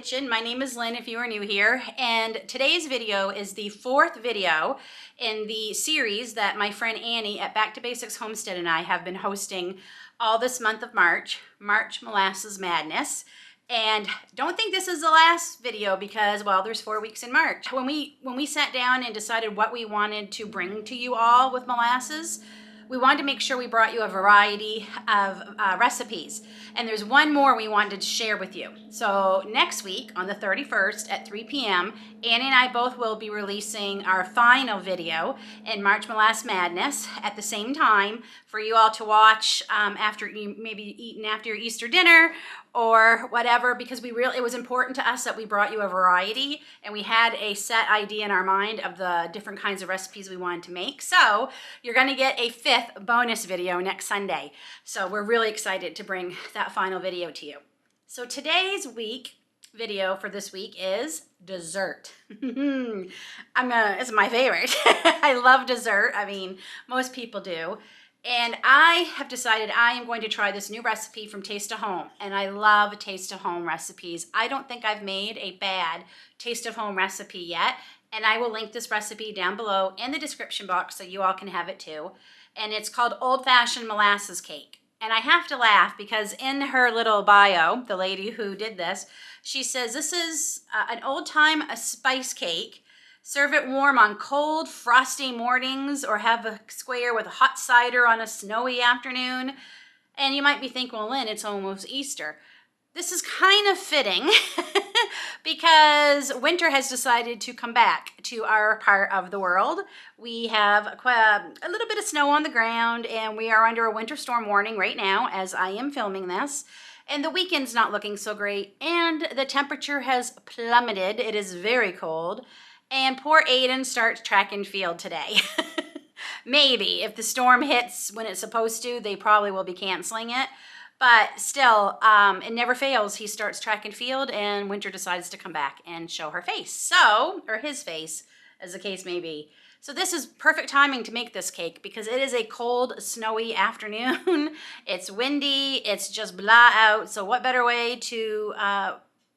kitchen. My name is Lynn if you are new here, and today's video is the fourth video in the series that my friend Annie at Back to Basics Homestead and I have been hosting all this month of March Molasses Madness. And don't think this is the last video because, well, there's 4 weeks in March. When we sat down and decided what we wanted to bring to you all with molasses, we wanted to make sure we brought you a variety of recipes. And there's one more we wanted to share with you. So next week on the 31st at 3 p.m., Annie and I both will be releasing our final video in March Molasses Madness at the same time for you all to watch after you maybe eating after your Easter dinner or whatever, because it was important to us that we brought you a variety and we had a set idea in our mind of the different kinds of recipes we wanted to make. So you're going to get a fifth bonus video next Sunday. So we're really excited to bring that final video to you. So today's video for this week is dessert. It's my favorite. I love dessert. I mean, most people do. And I have decided I am going to try this new recipe from Taste of Home. And I love Taste of Home recipes. I don't think I've made a bad Taste of Home recipe yet. And I will link this recipe down below in the description box so you all can have it too. And it's called Old Fashioned Molasses Cake. And I have to laugh because in her little bio, the lady who did this, she says this is an old-time spice cake. Serve it warm on cold, frosty mornings or have a square with hot cider on a snowy afternoon. And you might be thinking, well, Lynn, it's almost Easter. This is kind of fitting because winter has decided to come back to our part of the world. We have a little bit of snow on the ground and we are under a winter storm warning right now as I am filming this. And the weekend's not looking so great and the temperature has plummeted. It is very cold. And poor Aiden starts track and field today. Maybe if the storm hits when it's supposed to, they probably will be canceling it. But still, it never fails. He starts track and field and winter decides to come back and show her face. Or his face, as the case may be. So this is perfect timing to make this cake because it is a cold, snowy afternoon. It's windy, it's just blah out. So what better way to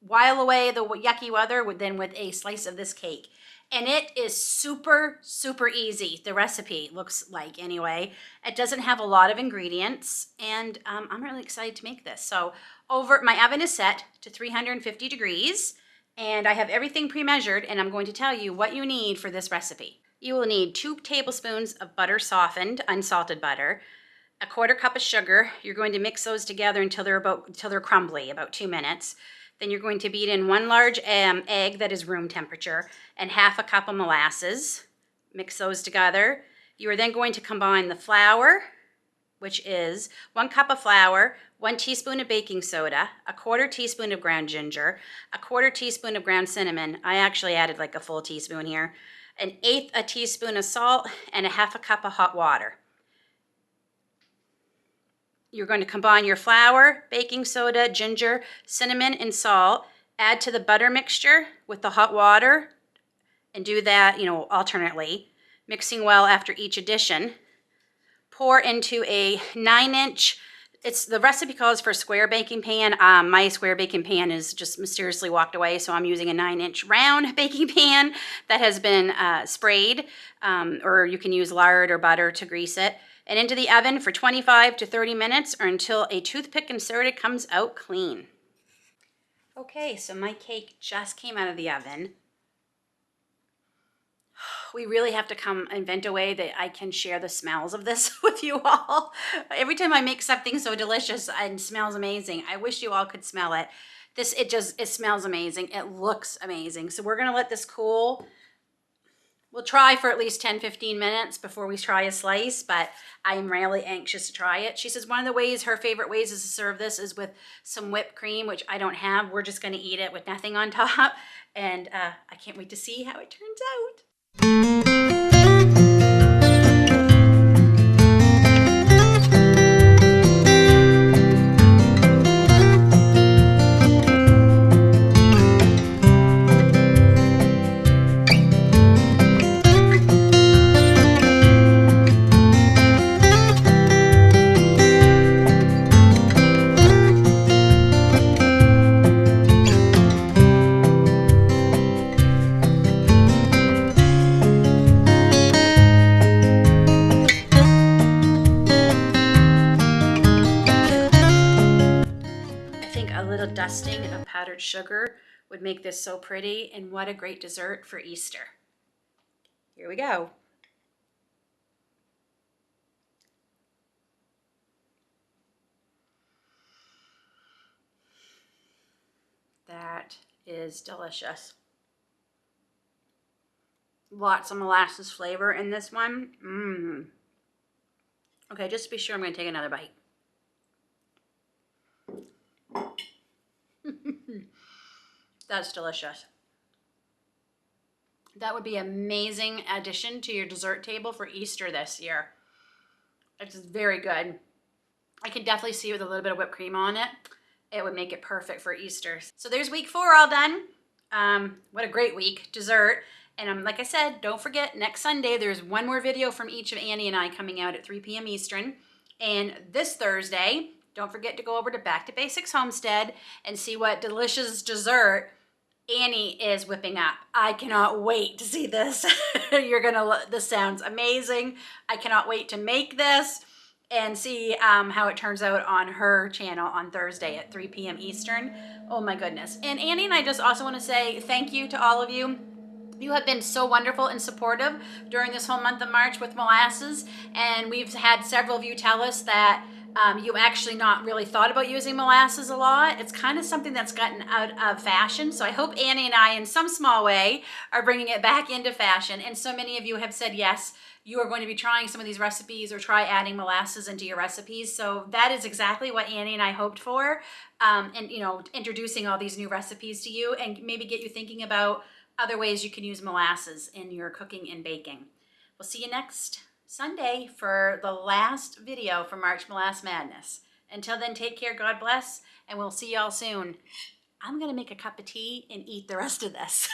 while away the yucky weather than with a slice of this cake. And it is super, super easy. The recipe looks like anyway. It doesn't have a lot of ingredients and I'm really excited to make this. So my oven is set to 350 degrees and I have everything pre-measured and I'm going to tell you what you need for this recipe. You will need 2 tablespoons of butter softened, unsalted butter, a 1/4 cup of sugar. You're going to mix those together until they're crumbly, about 2 minutes. Then you're going to beat in 1 large egg that is room temperature and 1/2 cup of molasses. Mix those together. You are then going to combine the flour, which is 1 cup of flour, 1 teaspoon of baking soda, a 1/4 teaspoon of ground ginger, a 1/4 teaspoon of ground cinnamon. I actually added like a full teaspoon here. 1/8 a teaspoon of salt and 1/2 cup of hot water. You're going to combine your flour, baking soda, ginger, cinnamon, and salt. Add to the butter mixture with the hot water and do that, alternately, mixing well after each addition. Pour into a 9-inch, the recipe calls for a square baking pan. My square baking pan is just mysteriously walked away, so I'm using a 9-inch round baking pan that has been sprayed, or you can use lard or butter to grease it. And into the oven for 25 to 30 minutes or until a toothpick inserted comes out clean. Okay, so my cake just came out of the oven. We really have to invent a way that I can share the smells of this with you all. Every time I make something so delicious and smells amazing, I wish you all could smell it. It smells amazing. It looks amazing. So we're gonna let this cool. We'll try for at least 10-15 minutes before we try a slice, but I'm really anxious to try it. She says one of her favorite ways is to serve this is with some whipped cream, which I don't have. We're just gonna eat it with nothing on top. And I can't wait to see how it turns out. dusting of powdered sugar would make this so pretty, and what a great dessert for Easter. Here we go. That is delicious. Lots of molasses flavor in this one. Okay, just to be sure, I'm going to take another bite. That's delicious. That would be an amazing addition to your dessert table for Easter this year. It's very good. I can definitely see with a little bit of whipped cream on it, it would make it perfect for Easter. So there's week 4 all done. What a great week, dessert. And like I said, don't forget, next Sunday, there's one more video from each of Annie and I coming out at 3 p.m. Eastern. And this Thursday, don't forget to go over to Back to Basics Homestead and see what delicious dessert Annie is whipping up. I cannot wait to see this. This sounds amazing. I cannot wait to make this and see how it turns out on her channel on Thursday at 3 p.m. Eastern. Oh my goodness. And Annie and I just also want to say thank you to all of you. You have been so wonderful and supportive during this whole month of March with Molasses, and we've had several of you tell us that you actually not really thought about using molasses a lot. It's kind of something that's gotten out of fashion, so I hope Annie and I, in some small way, are bringing it back into fashion, and so many of you have said yes, you are going to be trying some of these recipes or try adding molasses into your recipes. So that is exactly what Annie and I hoped for, and introducing all these new recipes to you and maybe get you thinking about other ways you can use molasses in your cooking and baking. We'll see you next Sunday for the last video for March Molasse Madness. Until then, take care, God bless, and we'll see y'all soon. I'm gonna make a cup of tea and eat the rest of this.